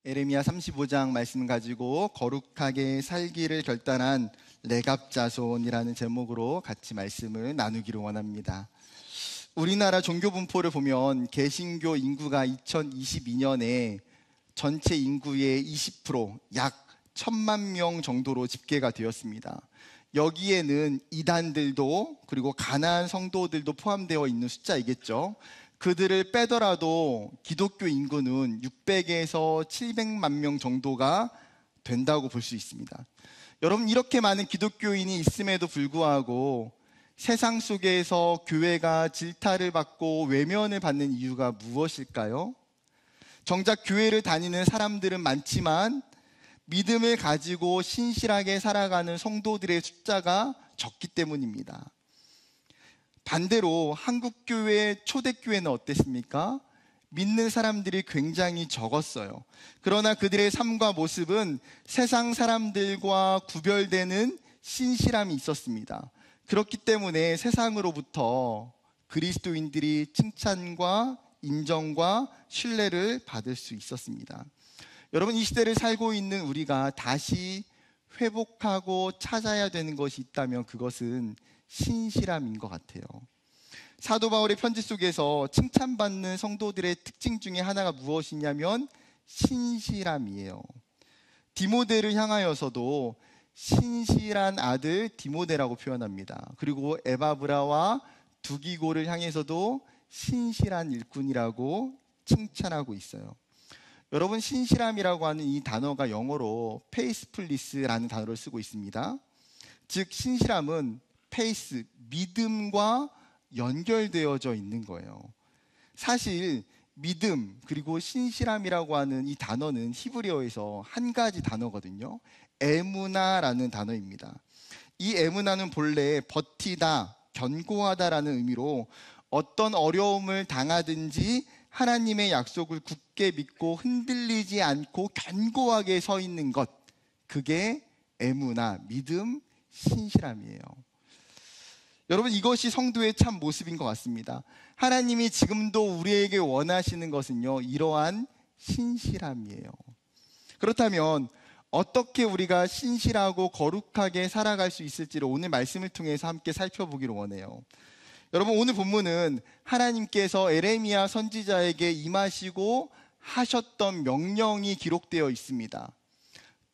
에레미야 35장 말씀 가지고 거룩하게 살기를 결단한 레갑 자손이라는 제목으로 같이 말씀을 나누기를 원합니다. 우리나라 종교 분포를 보면 개신교 인구가 2022년에 전체 인구의 20%, 약 1,000만 명 정도로 집계가 되었습니다. 여기에는 이단들도 그리고 가나안 성도들도 포함되어 있는 숫자이겠죠. 그들을 빼더라도 기독교 인구는 600에서 700만 명 정도가 된다고 볼 수 있습니다. 여러분, 이렇게 많은 기독교인이 있음에도 불구하고 세상 속에서 교회가 질타를 받고 외면을 받는 이유가 무엇일까요? 정작 교회를 다니는 사람들은 많지만 믿음을 가지고 신실하게 살아가는 성도들의 숫자가 적기 때문입니다. 반대로 한국교회 초대교회는 어땠습니까? 믿는 사람들이 굉장히 적었어요. 그러나 그들의 삶과 모습은 세상 사람들과 구별되는 신실함이 있었습니다. 그렇기 때문에 세상으로부터 그리스도인들이 칭찬과 인정과 신뢰를 받을 수 있었습니다. 여러분, 이 시대를 살고 있는 우리가 다시 회복하고 찾아야 되는 것이 있다면 그것은 신실함인 것 같아요. 사도 바울의 편지 속에서 칭찬받는 성도들의 특징 중에 하나가 무엇이냐면 신실함이에요. 디모데를 향하여서도 신실한 아들 디모데라고 표현합니다. 그리고 에바브라와 두기고를 향해서도 신실한 일꾼이라고 칭찬하고 있어요. 여러분, 신실함이라고 하는 이 단어가 영어로 페이스풀리스라는 단어를 쓰고 있습니다. 즉, 신실함은 페이스, 믿음과 연결되어져 있는 거예요. 사실 믿음 그리고 신실함이라고 하는 이 단어는 히브리어에서 한 가지 단어거든요. 에무나라는 단어입니다. 이 에무나는 본래 버티다, 견고하다라는 의미로 어떤 어려움을 당하든지 하나님의 약속을 굳게 믿고 흔들리지 않고 견고하게 서 있는 것, 그게 에무나, 믿음, 신실함이에요. 여러분, 이것이 성도의 참 모습인 것 같습니다. 하나님이 지금도 우리에게 원하시는 것은요, 이러한 신실함이에요. 그렇다면 어떻게 우리가 신실하고 거룩하게 살아갈 수 있을지를 오늘 말씀을 통해서 함께 살펴보기를 원해요. 여러분, 오늘 본문은 하나님께서 에레미야 선지자에게 임하시고 하셨던 명령이 기록되어 있습니다.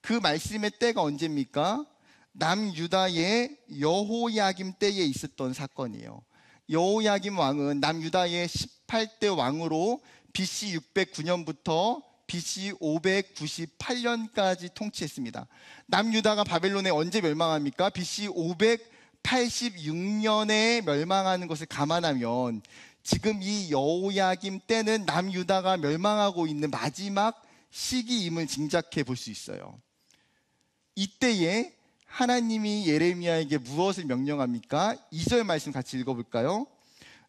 그 말씀의 때가 언제입니까? 남유다의 여호야김 때에 있었던 사건이에요. 여호야김 왕은 남유다의 18대 왕으로 BC 609년부터 BC 598년까지 통치했습니다. 남유다가 바벨론에 언제 멸망합니까? BC 586년에 멸망하는 것을 감안하면 지금 이 여호야김 때는 남유다가 멸망하고 있는 마지막 시기임을 짐작해 볼 수 있어요. 이때에 하나님이 예레미야에게 무엇을 명령합니까? 2절 말씀 같이 읽어볼까요?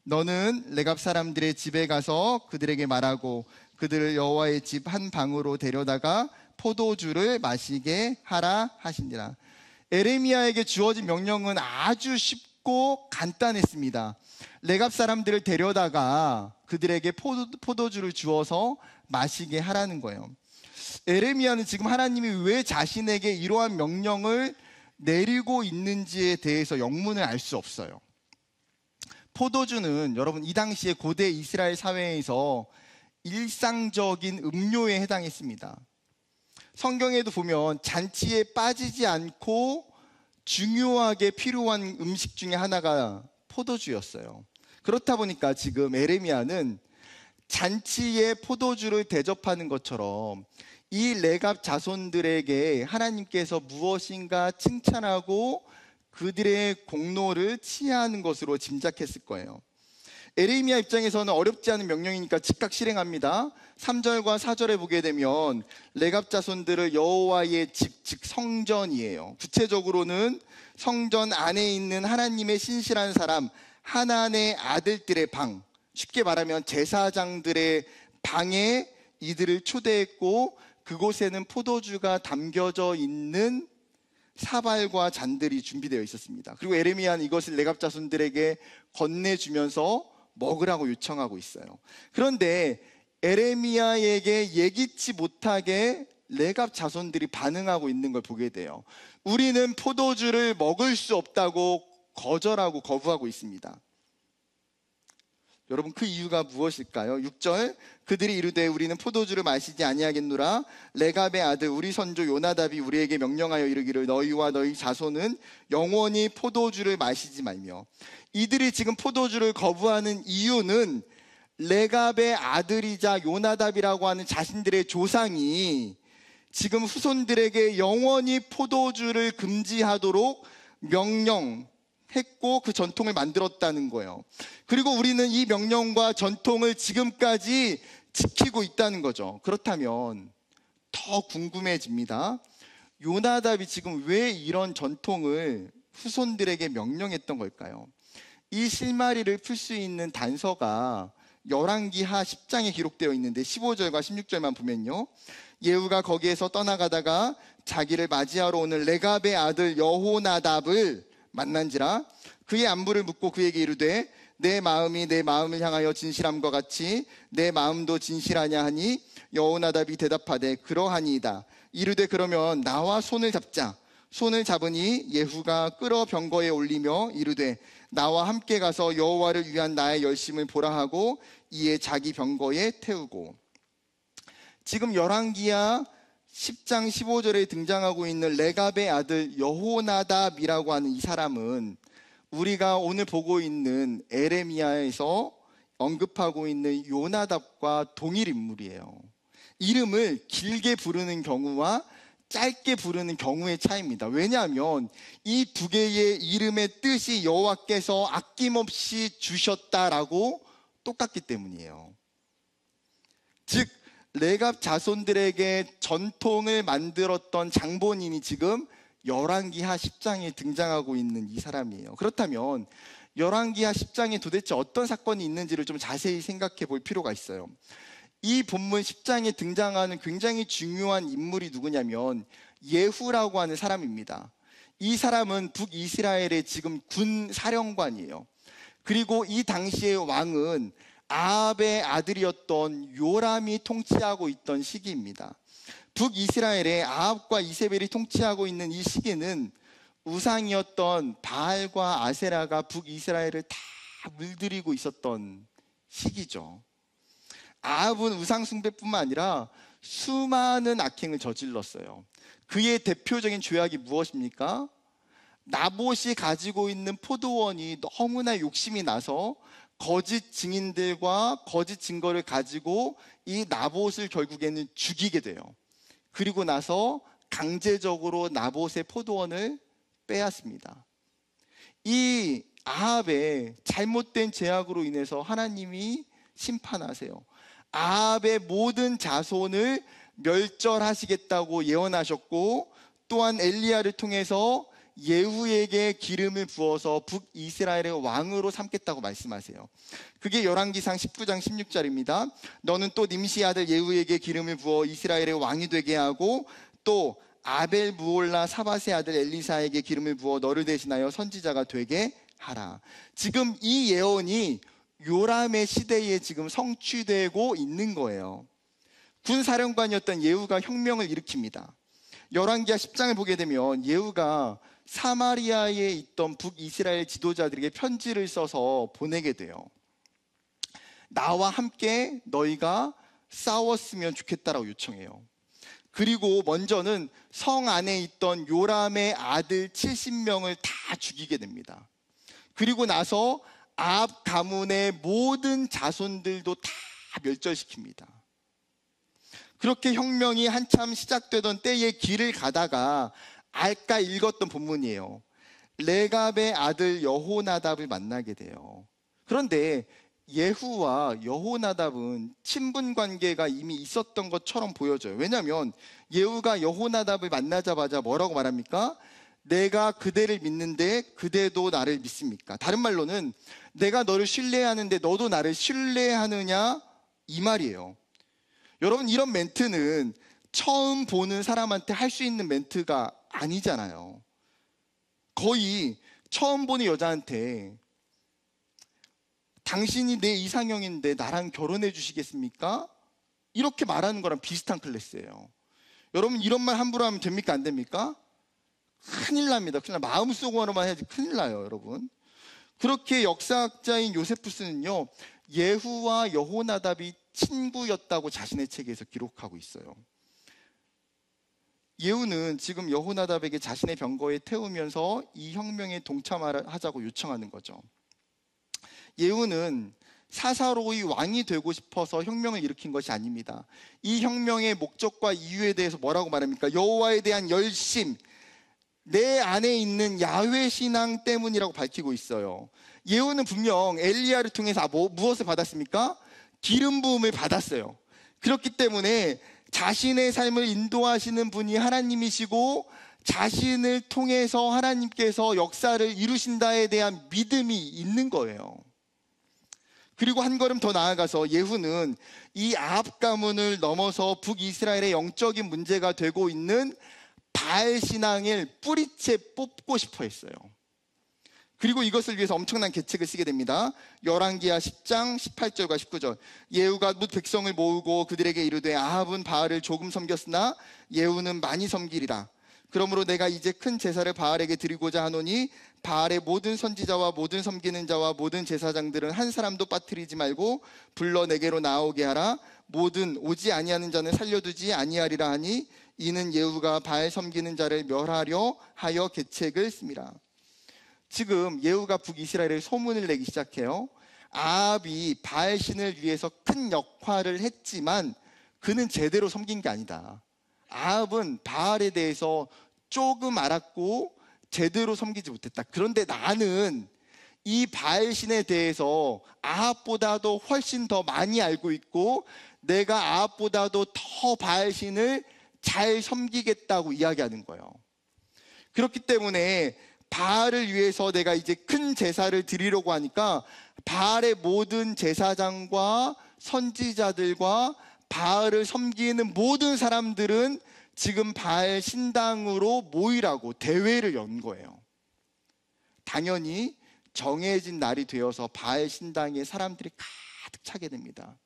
너는 레갑 사람들의 집에 가서 그들에게 말하고 그들을 여호와의 집 한 방으로 데려다가 포도주를 마시게 하라 하시니라. 예레미야에게 주어진 명령은 아주 쉽고 간단했습니다. 레갑 사람들을 데려다가 그들에게 포도주를 주어서 마시게 하라는 거예요. 예레미야는 지금 하나님이 왜 자신에게 이러한 명령을 내리고 있는지에 대해서 영문을 알 수 없어요. 포도주는 여러분, 이 당시에 고대 이스라엘 사회에서 일상적인 음료에 해당했습니다. 성경에도 보면 잔치에 빠지지 않고 중요하게 필요한 음식 중에 하나가 포도주였어요. 그렇다 보니까 지금 에레미야는 잔치에 포도주를 대접하는 것처럼 이 레갑 자손들에게 하나님께서 무엇인가 칭찬하고 그들의 공로를 치하하는 것으로 짐작했을 거예요. 에레미야 입장에서는 어렵지 않은 명령이니까 즉각 실행합니다. 3절과 4절에 보게 되면 레갑 자손들을 여호와의 집, 즉 성전이에요. 구체적으로는 성전 안에 있는 하나님의 신실한 사람 하나님의 아들들의 방, 쉽게 말하면 제사장들의 방에 이들을 초대했고 그곳에는 포도주가 담겨져 있는 사발과 잔들이 준비되어 있었습니다. 그리고 에레미야는 이것을 레갑 자손들에게 건네주면서 먹으라고 요청하고 있어요. 그런데 에레미야에게 예기치 못하게 레갑 자손들이 반응하고 있는 걸 보게 돼요. 우리는 포도주를 먹을 수 없다고 거절하고 거부하고 있습니다. 여러분, 그 이유가 무엇일까요? 6절, 그들이 이르되 우리는 포도주를 마시지 아니하겠노라. 레갑의 아들 우리 선조 요나답이 우리에게 명령하여 이르기를 너희와 너희 자손은 영원히 포도주를 마시지 말며. 이들이 지금 포도주를 거부하는 이유는 레갑의 아들이자 요나답이라고 하는 자신들의 조상이 지금 후손들에게 영원히 포도주를 금지하도록 명령했고 그 전통을 만들었다는 거예요. 그리고 우리는 이 명령과 전통을 지금까지 지키고 있다는 거죠. 그렇다면 더 궁금해집니다. 요나답이 지금 왜 이런 전통을 후손들에게 명령했던 걸까요? 이 실마리를 풀 수 있는 단서가 열왕기하 10장에 기록되어 있는데 15절과 16절만 보면요, 예후가 거기에서 떠나가다가 자기를 맞이하러 오는 레갑의 아들 여호나답을 만난지라 그의 안부를 묻고 그에게 이르되 내 마음이 내 마음을 향하여 진실함과 같이 내 마음도 진실하냐 하니 여호나답이 대답하되 그러하니이다. 이르되 그러면 나와 손을 잡자. 손을 잡으니 예후가 끌어 병거에 올리며 이르되 나와 함께 가서 여호와를 위한 나의 열심을 보라 하고 이에 자기 병거에 태우고. 지금 열왕기하 10장 15절에 등장하고 있는 레갑의 아들 여호나답이라고 하는 이 사람은 우리가 오늘 보고 있는 에레미야에서 언급하고 있는 요나답과 동일 인물이에요. 이름을 길게 부르는 경우와 짧게 부르는 경우의 차이입니다. 왜냐하면 이 두 개의 이름의 뜻이 여호와께서 아낌없이 주셨다라고 똑같기 때문이에요. 즉 레갑 자손들에게 전통을 만들었던 장본인이 지금 열왕기하 10장에 등장하고 있는 이 사람이에요. 그렇다면 열왕기하 10장에 도대체 어떤 사건이 있는지를 좀 자세히 생각해 볼 필요가 있어요. 이 본문 10장에 등장하는 굉장히 중요한 인물이 누구냐면 예후라고 하는 사람입니다. 이 사람은 북이스라엘의 지금 군 사령관이에요. 그리고 이 당시의 왕은 아합의 아들이었던 요람이 통치하고 있던 시기입니다. 북이스라엘에 아합과 이세벨이 통치하고 있는 이 시기는 우상이었던 바알과 아세라가 북이스라엘을 다 물들이고 있었던 시기죠. 아합은 우상 숭배뿐만 아니라 수많은 악행을 저질렀어요. 그의 대표적인 죄악이 무엇입니까? 나봇이 가지고 있는 포도원이 너무나 욕심이 나서 거짓 증인들과 거짓 증거를 가지고 이 나봇을 결국에는 죽이게 돼요. 그리고 나서 강제적으로 나봇의 포도원을 빼앗습니다. 이 아합의 잘못된 죄악으로 인해서 하나님이 심판하세요. 아합의 모든 자손을 멸절하시겠다고 예언하셨고, 또한 엘리야를 통해서 예후에게 기름을 부어서 북이스라엘의 왕으로 삼겠다고 말씀하세요. 그게 열왕기상 19장 16절입니다. 너는 또 님시 아들 예후에게 기름을 부어 이스라엘의 왕이 되게 하고 또 아벨 무올라 사밧의 아들 엘리사에게 기름을 부어 너를 대신하여 선지자가 되게 하라. 지금 이 예언이 요람의 시대에 지금 성취되고 있는 거예요. 군사령관이었던 예후가 혁명을 일으킵니다. 열왕기하 10장을 보게 되면 예후가 사마리아에 있던 북이스라엘 지도자들에게 편지를 써서 보내게 돼요. 나와 함께 너희가 싸웠으면 좋겠다라고 요청해요. 그리고 먼저는 성 안에 있던 요람의 아들 70명을 다 죽이게 됩니다. 그리고 나서 아합 가문의 모든 자손들도 다 멸절시킵니다. 그렇게 혁명이 한참 시작되던 때에 길을 가다가 아까 읽었던 본문이에요. 레갑의 아들 여호나답을 만나게 돼요. 그런데 예후와 여호나답은 친분 관계가 이미 있었던 것처럼 보여져요. 왜냐하면 예후가 여호나답을 만나자마자 뭐라고 말합니까? 내가 그대를 믿는데 그대도 나를 믿습니까? 다른 말로는 내가 너를 신뢰하는데 너도 나를 신뢰하느냐, 이 말이에요. 여러분, 이런 멘트는 처음 보는 사람한테 할 수 있는 멘트가 아니잖아요. 거의 처음 보는 여자한테 당신이 내 이상형인데 나랑 결혼해 주시겠습니까? 이렇게 말하는 거랑 비슷한 클래스예요. 여러분 이런 말 함부로 하면 됩니까? 안 됩니까? 큰일 납니다. 큰일 나. 마음속으로만 해야지 큰일 나요, 여러분. 그렇게 역사학자인 요세푸스는요, 예후와 여호나답이 친구였다고 자신의 책에서 기록하고 있어요. 예후는 지금 여호나답에게 자신의 병거에 태우면서 이 혁명에 동참하자고 요청하는 거죠. 예후는 사사로이 왕이 되고 싶어서 혁명을 일으킨 것이 아닙니다. 이 혁명의 목적과 이유에 대해서 뭐라고 말합니까? 여호와에 대한 열심, 내 안에 있는 야훼 신앙 때문이라고 밝히고 있어요. 예후는 분명 엘리야를 통해서 무엇을 받았습니까? 기름 부음을 받았어요. 그렇기 때문에 자신의 삶을 인도하시는 분이 하나님이시고 자신을 통해서 하나님께서 역사를 이루신다에 대한 믿음이 있는 거예요. 그리고 한 걸음 더 나아가서 예후는 이 아합 가문을 넘어서 북이스라엘의 영적인 문제가 되고 있는 바알 신앙을 뿌리채 뽑고 싶어 했어요. 그리고 이것을 위해서 엄청난 계책을 쓰게 됩니다. 열왕기하 10장 18절과 19절. 예후가 뭇 백성을 모으고 그들에게 이르되 아합은 바알을 조금 섬겼으나 예후는 많이 섬기리라. 그러므로 내가 이제 큰 제사를 바알에게 드리고자 하노니 바알의 모든 선지자와 모든 섬기는 자와 모든 제사장들은 한 사람도 빠뜨리지 말고 불러 내게로 나오게 하라. 모든 오지 아니하는 자는 살려두지 아니하리라 하니 이는 예후가 바알 섬기는 자를 멸하려 하여 계책을 씁니다. 지금 예후가 북이스라엘에 소문을 내기 시작해요. 아합이 바알 신을 위해서 큰 역할을 했지만 그는 제대로 섬긴 게 아니다. 아합은 바알에 대해서 조금 알았고 제대로 섬기지 못했다. 그런데 나는 이 바알 신에 대해서 아합보다도 훨씬 더 많이 알고 있고 내가 아합보다도 더 바알 신을 잘 섬기겠다고 이야기하는 거예요. 그렇기 때문에 바알을 위해서 내가 이제 큰 제사를 드리려고 하니까 바알의 모든 제사장과 선지자들과 바알을 섬기는 모든 사람들은 지금 바알 신당으로 모이라고 대회를 연 거예요. 당연히 정해진 날이 되어서 바알 신당에 사람들이 가득 차게 됩니다.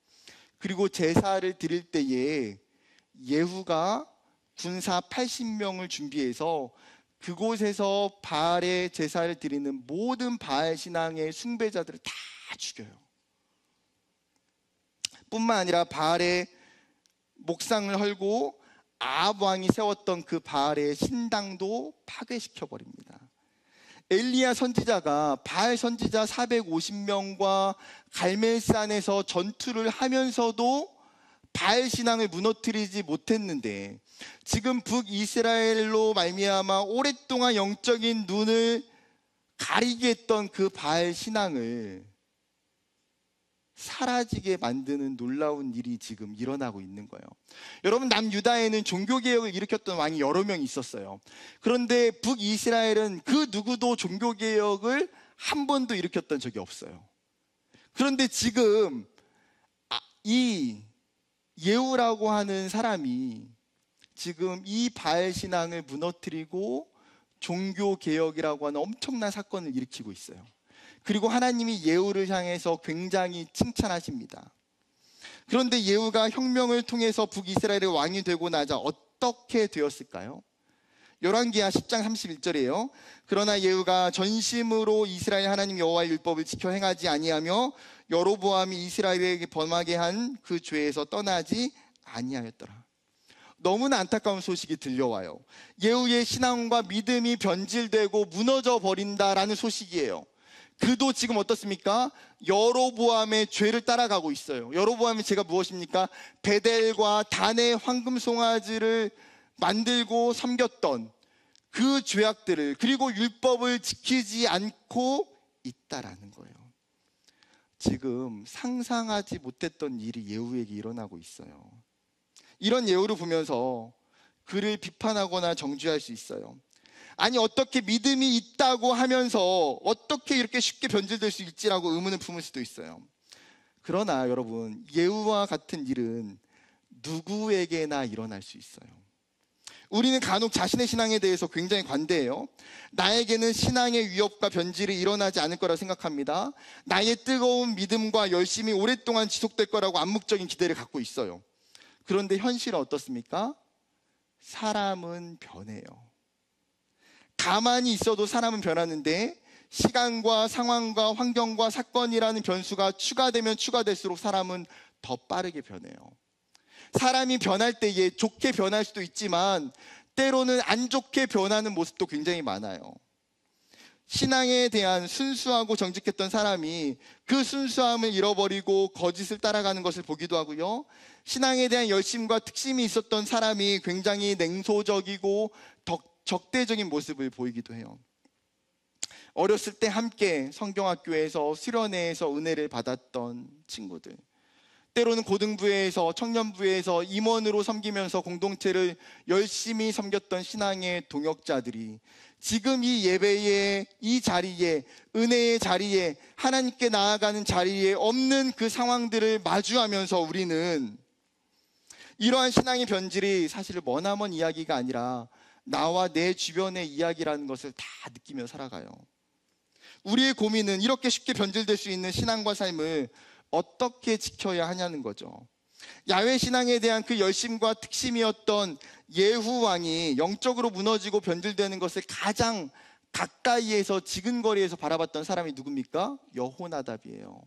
그리고 제사를 드릴 때에 예후가 군사 80명을 준비해서 그곳에서 바알의 제사를 드리는 모든 바알 신앙의 숭배자들을 다 죽여요. 뿐만 아니라 바알의 목상을 헐고 아합 왕이 세웠던 그 바알의 신당도 파괴시켜 버립니다. 엘리야 선지자가 바알 선지자 450명과 갈멜산에서 전투를 하면서도 바알 신앙을 무너뜨리지 못했는데 지금 북이스라엘로 말미암아 오랫동안 영적인 눈을 가리게 했던 그 바알 신앙을 사라지게 만드는 놀라운 일이 지금 일어나고 있는 거예요. 여러분, 남유다에는 종교개혁을 일으켰던 왕이 여러 명 있었어요. 그런데 북이스라엘은 그 누구도 종교개혁을 한 번도 일으켰던 적이 없어요. 그런데 지금 이 예후라고 하는 사람이 지금 이 바알 신앙을 무너뜨리고 종교개혁이라고 하는 엄청난 사건을 일으키고 있어요. 그리고 하나님이 예후를 향해서 굉장히 칭찬하십니다. 그런데 예후가 혁명을 통해서 북이스라엘의 왕이 되고 나자 어떻게 되었을까요? 열왕기하 10장 31절이에요. 그러나 예후가 전심으로 이스라엘 하나님 여호와의 율법을 지켜 행하지 아니하며 여로보암이 이스라엘에게 범하게 한 그 죄에서 떠나지 아니하였더라. 너무나 안타까운 소식이 들려와요. 예후의 신앙과 믿음이 변질되고 무너져 버린다라는 소식이에요. 그도 지금 어떻습니까? 여로보암의 죄를 따라가고 있어요. 여로보암이 죄가 무엇입니까? 베델과 단의 황금송아지를 만들고 섬겼던 그 죄악들을, 그리고 율법을 지키지 않고 있다라는 거예요. 지금 상상하지 못했던 일이 예후에게 일어나고 있어요. 이런 예후를 보면서 그를 비판하거나 정죄할 수 있어요. 아니, 어떻게 믿음이 있다고 하면서 어떻게 이렇게 쉽게 변질될 수 있지라고 의문을 품을 수도 있어요. 그러나 여러분, 예후와 같은 일은 누구에게나 일어날 수 있어요. 우리는 간혹 자신의 신앙에 대해서 굉장히 관대해요. 나에게는 신앙의 위협과 변질이 일어나지 않을 거라 생각합니다. 나의 뜨거운 믿음과 열심이 오랫동안 지속될 거라고 암묵적인 기대를 갖고 있어요. 그런데 현실은 어떻습니까? 사람은 변해요. 가만히 있어도 사람은 변하는데 시간과 상황과 환경과 사건이라는 변수가 추가되면 추가될수록 사람은 더 빠르게 변해요. 사람이 변할 때에 좋게 변할 수도 있지만 때로는 안 좋게 변하는 모습도 굉장히 많아요. 신앙에 대한 순수하고 정직했던 사람이 그 순수함을 잃어버리고 거짓을 따라가는 것을 보기도 하고요. 신앙에 대한 열심과 특심이 있었던 사람이 굉장히 냉소적이고 적대적인 모습을 보이기도 해요. 어렸을 때 함께 성경학교에서 수련회에서 은혜를 받았던 친구들, 때로는 고등부에서 청년부에서 임원으로 섬기면서 공동체를 열심히 섬겼던 신앙의 동역자들이 지금 이 예배의 이 자리에, 은혜의 자리에, 하나님께 나아가는 자리에 없는 그 상황들을 마주하면서 우리는 이러한 신앙의 변질이 사실 머나먼 이야기가 아니라 나와 내 주변의 이야기라는 것을 다 느끼며 살아가요. 우리의 고민은 이렇게 쉽게 변질될 수 있는 신앙과 삶을 어떻게 지켜야 하냐는 거죠. 야훼 신앙에 대한 그 열심과 특심이었던 예후 왕이 영적으로 무너지고 변질되는 것을 가장 가까이에서 지근거리에서 바라봤던 사람이 누굽니까? 여호나답이에요.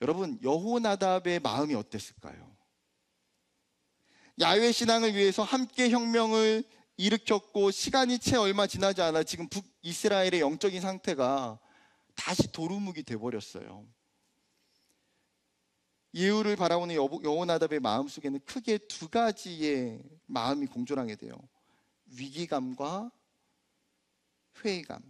여러분, 여호나답의 마음이 어땠을까요? 야훼 신앙을 위해서 함께 혁명을 일으켰고 시간이 채 얼마 지나지 않아 지금 북이스라엘의 영적인 상태가 다시 도루묵이 돼버렸어요. 예후를 바라보는 여호나답의 마음속에는 크게 두 가지의 마음이 공존하게 돼요. 위기감과 회의감.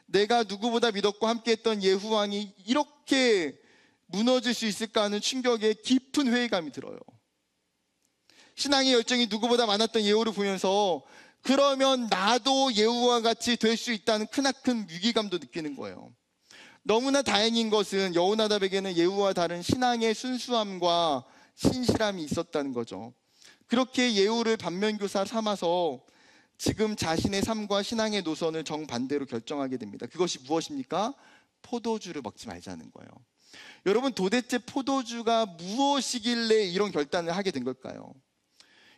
내가 누구보다 믿었고 함께했던 예후 왕이 이렇게 무너질 수 있을까 하는 충격에 깊은 회의감이 들어요. 신앙의 열정이 누구보다 많았던 예후를 보면서 그러면 나도 예후와 같이 될 수 있다는 크나큰 위기감도 느끼는 거예요. 너무나 다행인 것은 여호나답에게는 예후와 다른 신앙의 순수함과 신실함이 있었다는 거죠. 그렇게 예후를 반면교사 삼아서 지금 자신의 삶과 신앙의 노선을 정반대로 결정하게 됩니다. 그것이 무엇입니까? 포도주를 먹지 말자는 거예요. 여러분, 도대체 포도주가 무엇이길래 이런 결단을 하게 된 걸까요?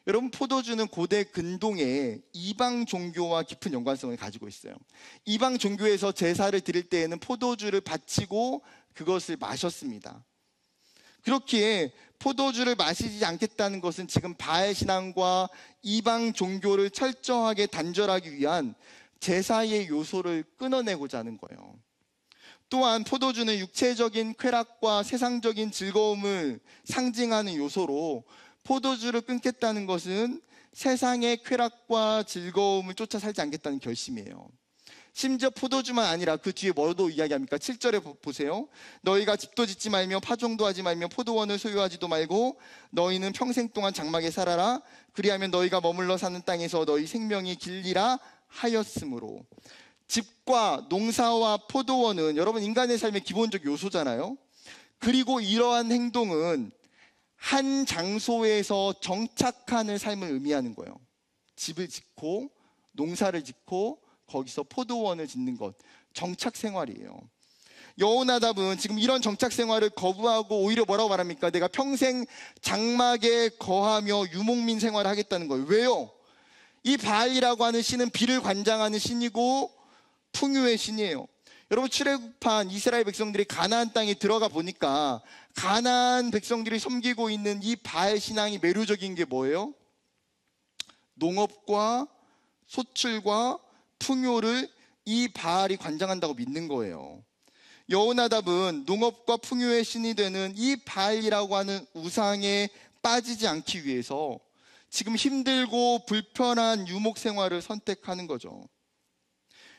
여러분, 포도주는 고대 근동의 이방 종교와 깊은 연관성을 가지고 있어요. 이방 종교에서 제사를 드릴 때에는 포도주를 바치고 그것을 마셨습니다. 그렇기에 포도주를 마시지 않겠다는 것은 지금 바알 신앙과 이방 종교를 철저하게 단절하기 위한 제사의 요소를 끊어내고자 하는 거예요. 또한 포도주는 육체적인 쾌락과 세상적인 즐거움을 상징하는 요소로 포도주를 끊겠다는 것은 세상의 쾌락과 즐거움을 쫓아 살지 않겠다는 결심이에요. 심지어 포도주만 아니라 그 뒤에 뭐도 이야기합니까? 7절에 보세요. 너희가 집도 짓지 말며 파종도 하지 말며 포도원을 소유하지도 말고 너희는 평생 동안 장막에 살아라. 그리하면 너희가 머물러 사는 땅에서 너희 생명이 길리라 하였으므로. 집과 농사와 포도원은 여러분 인간의 삶의 기본적 요소잖아요. 그리고 이러한 행동은 한 장소에서 정착하는 삶을 의미하는 거예요. 집을 짓고 농사를 짓고 거기서 포도원을 짓는 것, 정착 생활이에요. 여호나답은 지금 이런 정착 생활을 거부하고 오히려 뭐라고 말합니까? 내가 평생 장막에 거하며 유목민 생활을 하겠다는 거예요. 왜요? 이 바알이라고 하는 신은 비를 관장하는 신이고 풍요의 신이에요. 여러분, 출애굽한 이스라엘 백성들이 가나안 땅에 들어가 보니까 가나안 백성들이 섬기고 있는 이 바알 신앙이 매료적인 게 뭐예요? 농업과 소출과 풍요를 이 바알이 관장한다고 믿는 거예요. 여호나답은 농업과 풍요의 신이 되는 이 바알이라고 하는 우상에 빠지지 않기 위해서 지금 힘들고 불편한 유목 생활을 선택하는 거죠.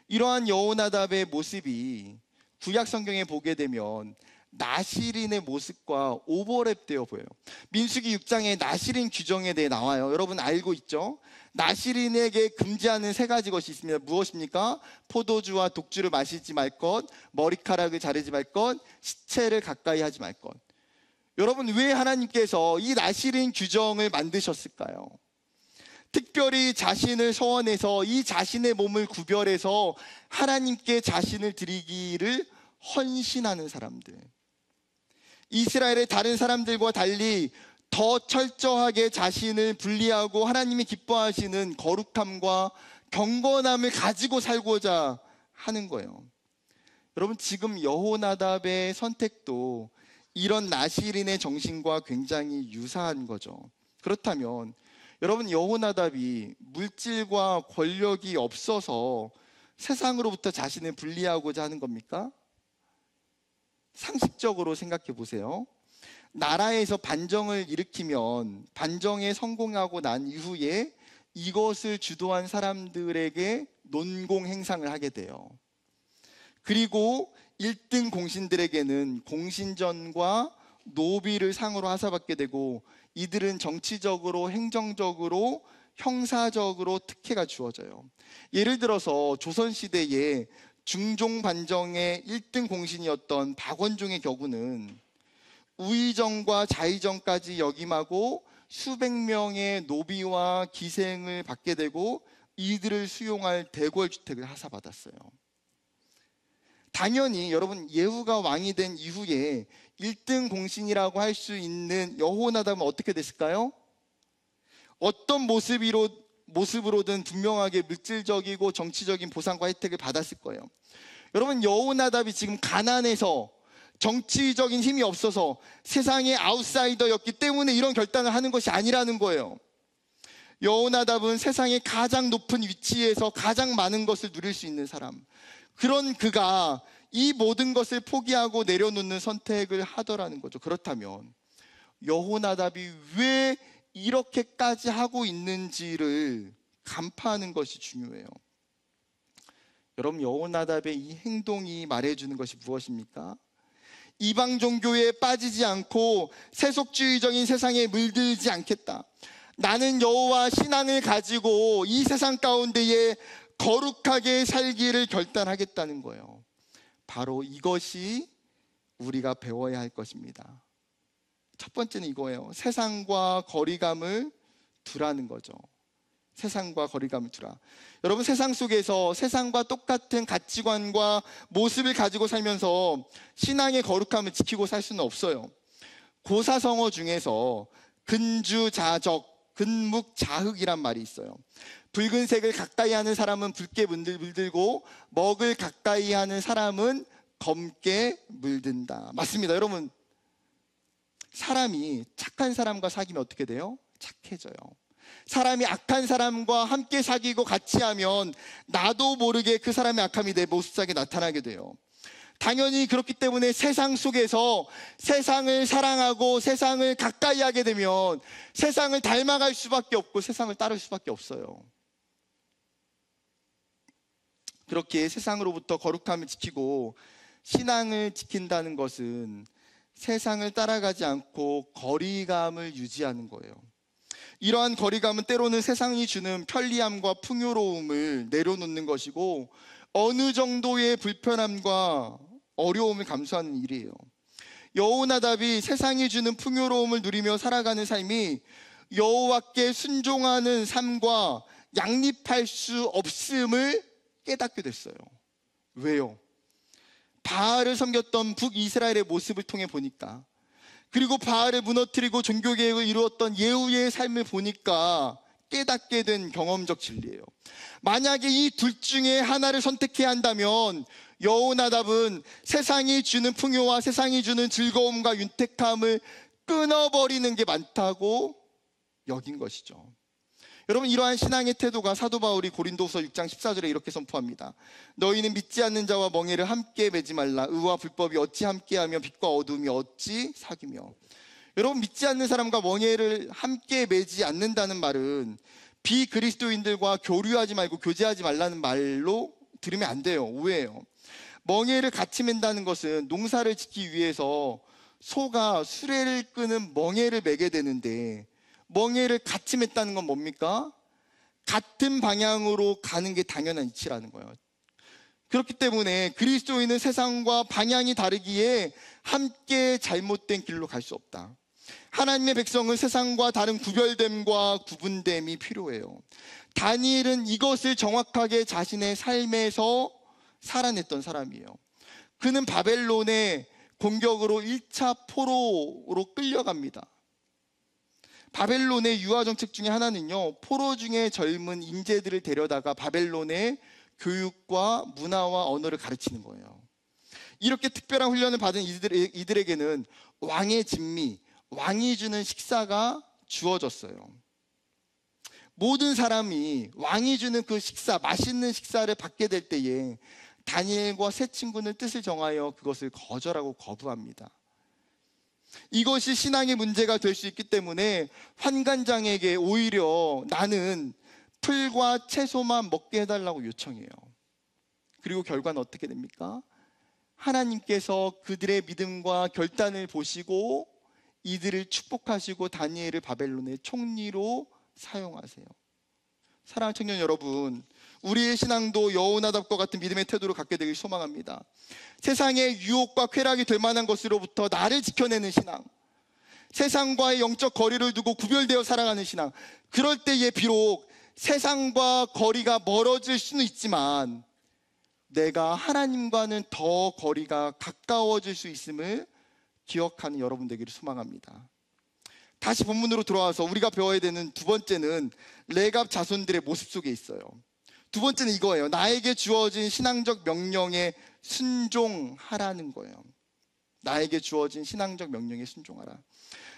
이러한 여호나답의 모습이 구약 성경에 보게 되면 나실인의 모습과 오버랩되어 보여요. 민수기 6장에 나실인 규정에 대해 나와요. 여러분 알고 있죠? 나실인에게 금지하는 세 가지 것이 있습니다. 무엇입니까? 포도주와 독주를 마시지 말 것, 머리카락을 자르지 말 것, 시체를 가까이 하지 말 것. 여러분, 왜 하나님께서 이 나실인 규정을 만드셨을까요? 특별히 자신을 서원해서 이 자신의 몸을 구별해서 하나님께 자신을 드리기를 헌신하는 사람들, 이스라엘의 다른 사람들과 달리 더 철저하게 자신을 분리하고 하나님이 기뻐하시는 거룩함과 경건함을 가지고 살고자 하는 거예요. 여러분, 지금 여호나답의 선택도 이런 나실인의 정신과 굉장히 유사한 거죠. 그렇다면 여러분, 여호나답이 물질과 권력이 없어서 세상으로부터 자신을 분리하고자 하는 겁니까? 상식적으로 생각해 보세요. 나라에서 반정을 일으키면 반정에 성공하고 난 이후에 이것을 주도한 사람들에게 논공 행상을 하게 돼요. 그리고 1등 공신들에게는 공신전과 노비를 상으로 하사받게 되고, 이들은 정치적으로, 행정적으로, 형사적으로 특혜가 주어져요. 예를 들어서 조선시대에 중종 반정의 1등 공신이었던 박원종의 경우는 우의정과 자의정까지 역임하고 수백 명의 노비와 기생을 받게 되고 이들을 수용할 대궐주택을 하사받았어요. 당연히 여러분, 예후가 왕이 된 이후에 1등 공신이라고 할 수 있는 여호나답은 어떻게 됐을까요? 어떤 모습으로든 분명하게 물질적이고 정치적인 보상과 혜택을 받았을 거예요. 여러분, 여호나답이 지금 가난해서 정치적인 힘이 없어서 세상의 아웃사이더였기 때문에 이런 결단을 하는 것이 아니라는 거예요. 여호나답은 세상의 가장 높은 위치에서 가장 많은 것을 누릴 수 있는 사람, 그런 그가 이 모든 것을 포기하고 내려놓는 선택을 하더라는 거죠. 그렇다면 여호나답이 왜 이렇게까지 하고 있는지를 간파하는 것이 중요해요. 여러분, 여호나답의 이 행동이 말해주는 것이 무엇입니까? 이방 종교에 빠지지 않고 세속주의적인 세상에 물들지 않겠다. 나는 여호와 신앙을 가지고 이 세상 가운데에 거룩하게 살기를 결단하겠다는 거예요. 바로 이것이 우리가 배워야 할 것입니다. 첫 번째는 이거예요. 세상과 거리감을 두라는 거죠. 세상과 거리감을 두라. 여러분, 세상 속에서 세상과 똑같은 가치관과 모습을 가지고 살면서 신앙의 거룩함을 지키고 살 수는 없어요. 고사성어 중에서 근주자적, 근묵자흑이란 말이 있어요. 붉은색을 가까이 하는 사람은 붉게 물들고 먹을 가까이 하는 사람은 검게 물든다. 맞습니다. 여러분, 사람이 착한 사람과 사귀면 어떻게 돼요? 착해져요. 사람이 악한 사람과 함께 사귀고 같이 하면 나도 모르게 그 사람의 악함이 내 모습상에 나타나게 돼요. 당연히 그렇기 때문에 세상 속에서 세상을 사랑하고 세상을 가까이 하게 되면 세상을 닮아갈 수밖에 없고 세상을 따를 수밖에 없어요. 그렇게 세상으로부터 거룩함을 지키고 신앙을 지킨다는 것은 세상을 따라가지 않고 거리감을 유지하는 거예요. 이러한 거리감은 때로는 세상이 주는 편리함과 풍요로움을 내려놓는 것이고 어느 정도의 불편함과 어려움을 감수하는 일이에요. 여호나답이 세상이 주는 풍요로움을 누리며 살아가는 삶이 여호와께 순종하는 삶과 양립할 수 없음을 깨닫게 됐어요. 왜요? 바알을 섬겼던 북이스라엘의 모습을 통해 보니까, 그리고 바알을 무너뜨리고 종교개혁을 이루었던 예후의 삶을 보니까 깨닫게 된 경험적 진리예요. 만약에 이 둘 중에 하나를 선택해야 한다면 여호나답은 세상이 주는 풍요와 세상이 주는 즐거움과 윤택함을 끊어버리는 게 많다고 여긴 것이죠. 여러분, 이러한 신앙의 태도가 사도 바울이 고린도후서 6장 14절에 이렇게 선포합니다. 너희는 믿지 않는 자와 멍에를 함께 매지 말라. 의와 불법이 어찌 함께하며 빛과 어둠이 어찌 사귀며. 여러분, 믿지 않는 사람과 멍에를 함께 매지 않는다는 말은 비그리스도인들과 교류하지 말고 교제하지 말라는 말로 들으면 안 돼요. 오해예요. 멍에를 같이 맨다는 것은 농사를 짓기 위해서 소가 수레를 끄는 멍에를 매게 되는데, 멍에를 같이 맸다는 건 뭡니까? 같은 방향으로 가는 게 당연한 이치라는 거예요. 그렇기 때문에 그리스도인은 세상과 방향이 다르기에 함께 잘못된 길로 갈 수 없다. 하나님의 백성은 세상과 다른 구별됨과 구분됨이 필요해요. 다니엘은 이것을 정확하게 자신의 삶에서 살아냈던 사람이에요. 그는 바벨론의 공격으로 1차 포로로 끌려갑니다. 바벨론의 유아 정책 중에 하나는요, 포로 중에 젊은 인재들을 데려다가 바벨론의 교육과 문화와 언어를 가르치는 거예요. 이렇게 특별한 훈련을 받은 이들에게는 왕의 진미, 왕이 주는 식사가 주어졌어요. 모든 사람이 왕이 주는 그 식사, 맛있는 식사를 받게 될 때에 다니엘과 세 친구는 뜻을 정하여 그것을 거절하고 거부합니다. 이것이 신앙의 문제가 될 수 있기 때문에 환관장에게 오히려 나는 풀과 채소만 먹게 해달라고 요청해요. 그리고 결과는 어떻게 됩니까? 하나님께서 그들의 믿음과 결단을 보시고 이들을 축복하시고 다니엘을 바벨론의 총리로 사용하세요. 사랑하는 청년 여러분, 우리의 신앙도 여호나답과 같은 믿음의 태도를 갖게 되길 소망합니다. 세상의 유혹과 쾌락이 될 만한 것으로부터 나를 지켜내는 신앙, 세상과의 영적 거리를 두고 구별되어 살아가는 신앙. 그럴 때에 비록 세상과 거리가 멀어질 수는 있지만 내가 하나님과는 더 거리가 가까워질 수 있음을 기억하는 여러분 되기를 소망합니다. 다시 본문으로 돌아와서 우리가 배워야 되는 두 번째는 레갑 자손들의 모습 속에 있어요. 두 번째는 이거예요. 나에게 주어진 신앙적 명령에 순종하라는 거예요. 나에게 주어진 신앙적 명령에 순종하라.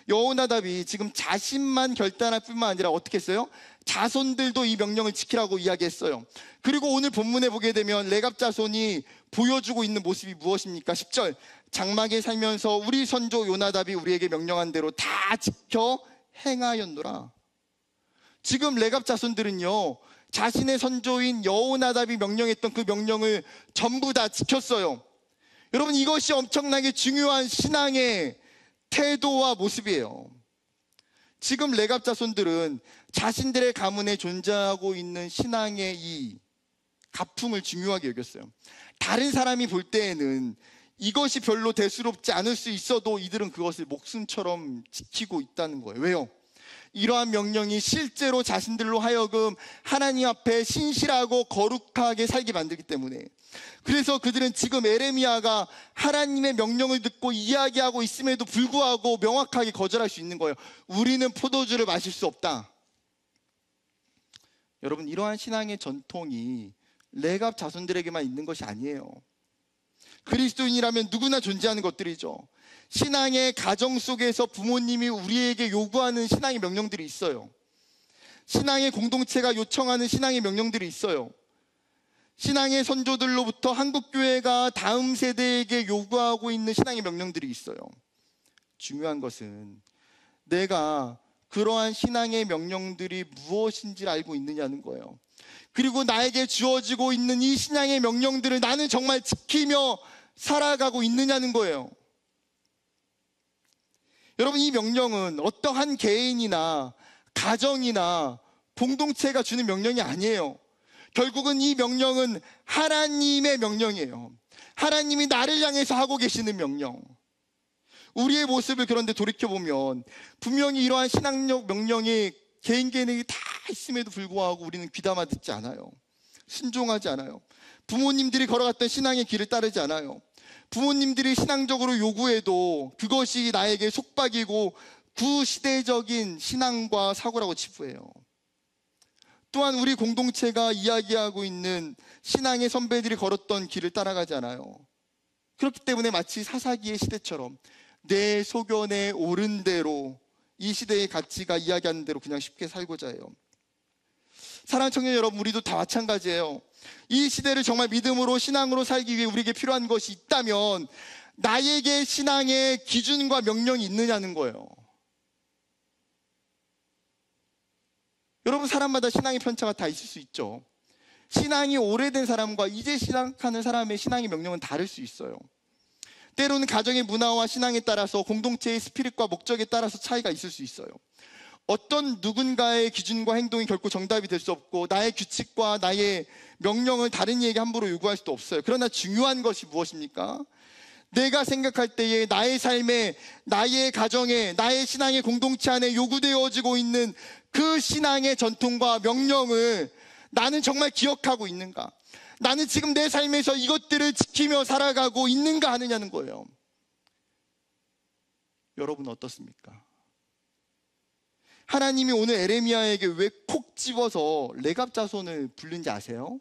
여호나답이 지금 자신만 결단할 뿐만 아니라 어떻게 했어요? 자손들도 이 명령을 지키라고 이야기했어요. 그리고 오늘 본문에 보게 되면 레갑 자손이 보여주고 있는 모습이 무엇입니까? 10절, 장막에 살면서 우리 선조 요나답이 우리에게 명령한 대로 다 지켜 행하였노라. 지금 레갑 자손들은요, 자신의 선조인 여호나답이 명령했던 그 명령을 전부 다 지켰어요. 여러분, 이것이 엄청나게 중요한 신앙의 태도와 모습이에요. 지금 레갑 자손들은 자신들의 가문에 존재하고 있는 신앙의 이 가풍을 중요하게 여겼어요. 다른 사람이 볼 때에는 이것이 별로 대수롭지 않을 수 있어도 이들은 그것을 목숨처럼 지키고 있다는 거예요. 왜요? 이러한 명령이 실제로 자신들로 하여금 하나님 앞에 신실하고 거룩하게 살게 만들기 때문에. 그래서 그들은 지금 에레미야가 하나님의 명령을 듣고 이야기하고 있음에도 불구하고 명확하게 거절할 수 있는 거예요. 우리는 포도주를 마실 수 없다. 여러분, 이러한 신앙의 전통이 레갑 자손들에게만 있는 것이 아니에요. 그리스도인이라면 누구나 존재하는 것들이죠. 신앙의 가정 속에서 부모님이 우리에게 요구하는 신앙의 명령들이 있어요. 신앙의 공동체가 요청하는 신앙의 명령들이 있어요. 신앙의 선조들로부터 한국교회가 다음 세대에게 요구하고 있는 신앙의 명령들이 있어요. 중요한 것은 내가 그러한 신앙의 명령들이 무엇인지를 알고 있느냐는 거예요. 그리고 나에게 주어지고 있는 이 신앙의 명령들을 나는 정말 지키며 살아가고 있느냐는 거예요. 여러분, 이 명령은 어떠한 개인이나 가정이나 공동체가 주는 명령이 아니에요. 결국은 이 명령은 하나님의 명령이에요. 하나님이 나를 향해서 하고 계시는 명령. 우리의 모습을 그런데 돌이켜보면 분명히 이러한 신앙적 명령이 개인에게 다 있음에도 불구하고 우리는 귀담아 듣지 않아요. 순종하지 않아요. 부모님들이 걸어갔던 신앙의 길을 따르지 않아요. 부모님들이 신앙적으로 요구해도 그것이 나에게 속박이고 구시대적인 신앙과 사고라고 치부해요. 또한 우리 공동체가 이야기하고 있는 신앙의 선배들이 걸었던 길을 따라가지 않아요. 그렇기 때문에 마치 사사기의 시대처럼 내 소견에 옳은 대로 이 시대의 가치가 이야기하는 대로 그냥 쉽게 살고자 해요. 사랑하는 청년 여러분, 우리도 다 마찬가지예요. 이 시대를 정말 믿음으로 신앙으로 살기 위해 우리에게 필요한 것이 있다면 나에게 신앙의 기준과 명령이 있느냐는 거예요. 여러분, 사람마다 신앙의 편차가 다 있을 수 있죠. 신앙이 오래된 사람과 이제 시작하는 사람의 신앙의 명령은 다를 수 있어요. 때로는 가정의 문화와 신앙에 따라서 공동체의 스피릿과 목적에 따라서 차이가 있을 수 있어요. 어떤 누군가의 기준과 행동이 결코 정답이 될 수 없고 나의 규칙과 나의 명령을 다른 이에게 함부로 요구할 수도 없어요. 그러나 중요한 것이 무엇입니까? 내가 생각할 때에 나의 삶에, 나의 가정에, 나의 신앙의 공동체 안에 요구되어지고 있는 그 신앙의 전통과 명령을 나는 정말 기억하고 있는가? 나는 지금 내 삶에서 이것들을 지키며 살아가고 있는가 하느냐는 거예요. 여러분 어떻습니까? 하나님이 오늘 에레미야에게 왜 콕 집어서 레갑 자손을 부른지 아세요?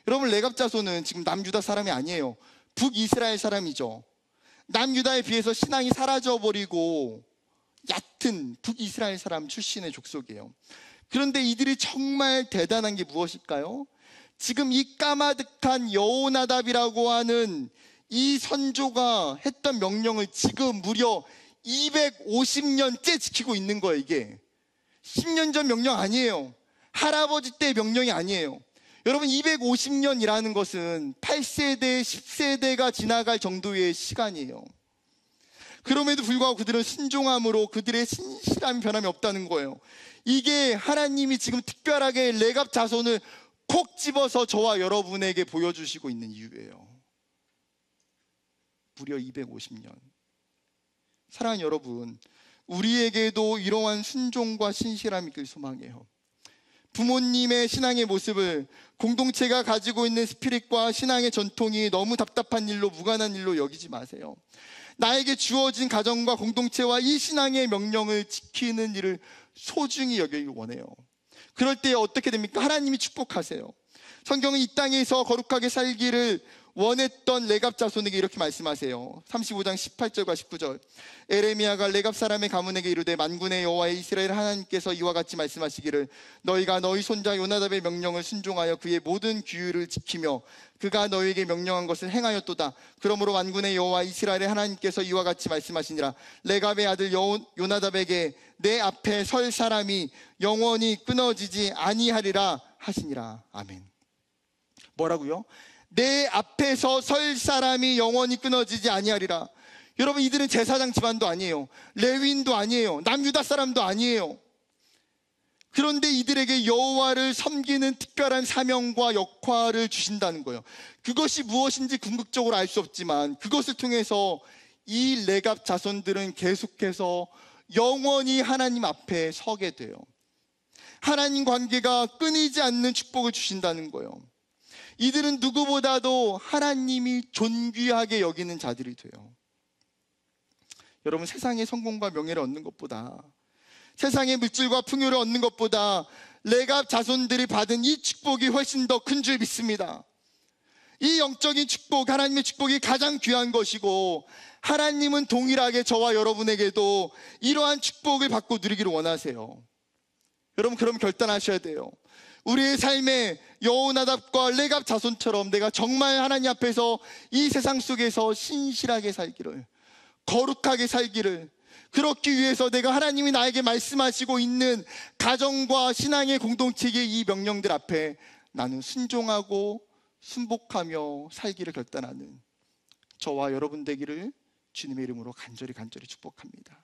여러분, 레갑 자손은 지금 남유다 사람이 아니에요. 북이스라엘 사람이죠. 남유다에 비해서 신앙이 사라져버리고 얕은 북이스라엘 사람 출신의 족속이에요. 그런데 이들이 정말 대단한 게 무엇일까요? 지금 이 까마득한 여호나답이라고 하는 이 선조가 했던 명령을 지금 무려 250년째 지키고 있는 거예요. 이게 10년 전 명령 아니에요. 할아버지 때 명령이 아니에요. 여러분, 250년이라는 것은 8세대, 10세대가 지나갈 정도의 시간이에요. 그럼에도 불구하고 그들은 순종함으로 그들의 신실함이 변함이 없다는 거예요. 이게 하나님이 지금 특별하게 레갑 자손을 콕 집어서 저와 여러분에게 보여주시고 있는 이유예요. 무려 250년. 사랑하는 여러분, 우리에게도 이러한 순종과 신실함이 있길 소망해요. 부모님의 신앙의 모습을 공동체가 가지고 있는 스피릿과 신앙의 전통이 너무 답답한 일로, 무관한 일로 여기지 마세요. 나에게 주어진 가정과 공동체와 이 신앙의 명령을 지키는 일을 소중히 여기길 원해요. 그럴 때 어떻게 됩니까? 하나님이 축복하세요. 성경은 이 땅에서 거룩하게 살기를 원했던 레갑 자손에게 이렇게 말씀하세요. 35장 18절과 19절. 에레미야가 레갑 사람의 가문에게 이르되 만군의 여호와의 이스라엘 하나님께서 이와 같이 말씀하시기를 너희가 너희 손자 요나답의 명령을 순종하여 그의 모든 규율을 지키며 그가 너희에게 명령한 것을 행하였도다. 그러므로 만군의 여호와 이스라엘의 하나님께서 이와 같이 말씀하시니라. 레갑의 아들 요나답에게 내 앞에 설 사람이 영원히 끊어지지 아니하리라 하시니라. 아멘. 뭐라고요? 내 앞에서 설 사람이 영원히 끊어지지 아니하리라. 여러분, 이들은 제사장 집안도 아니에요. 레위인도 아니에요. 남유다 사람도 아니에요. 그런데 이들에게 여호와를 섬기는 특별한 사명과 역할을 주신다는 거예요. 그것이 무엇인지 궁극적으로 알 수 없지만 그것을 통해서 이 레갑 자손들은 계속해서 영원히 하나님 앞에 서게 돼요. 하나님 관계가 끊이지 않는 축복을 주신다는 거예요. 이들은 누구보다도 하나님이 존귀하게 여기는 자들이 돼요. 여러분, 세상의 성공과 명예를 얻는 것보다, 세상의 물질과 풍요를 얻는 것보다 레갑 자손들이 받은 이 축복이 훨씬 더 큰 줄 믿습니다. 이 영적인 축복, 하나님의 축복이 가장 귀한 것이고 하나님은 동일하게 저와 여러분에게도 이러한 축복을 받고 누리기를 원하세요. 여러분, 그럼 결단하셔야 돼요. 우리의 삶에 여호나답과 레갑 자손처럼 내가 정말 하나님 앞에서 이 세상 속에서 신실하게 살기를, 거룩하게 살기를, 그렇기 위해서 내가 하나님이 나에게 말씀하시고 있는 가정과 신앙의 공동체의 이 명령들 앞에 나는 순종하고 순복하며 살기를 결단하는 저와 여러분 되기를 주님의 이름으로 간절히 축복합니다.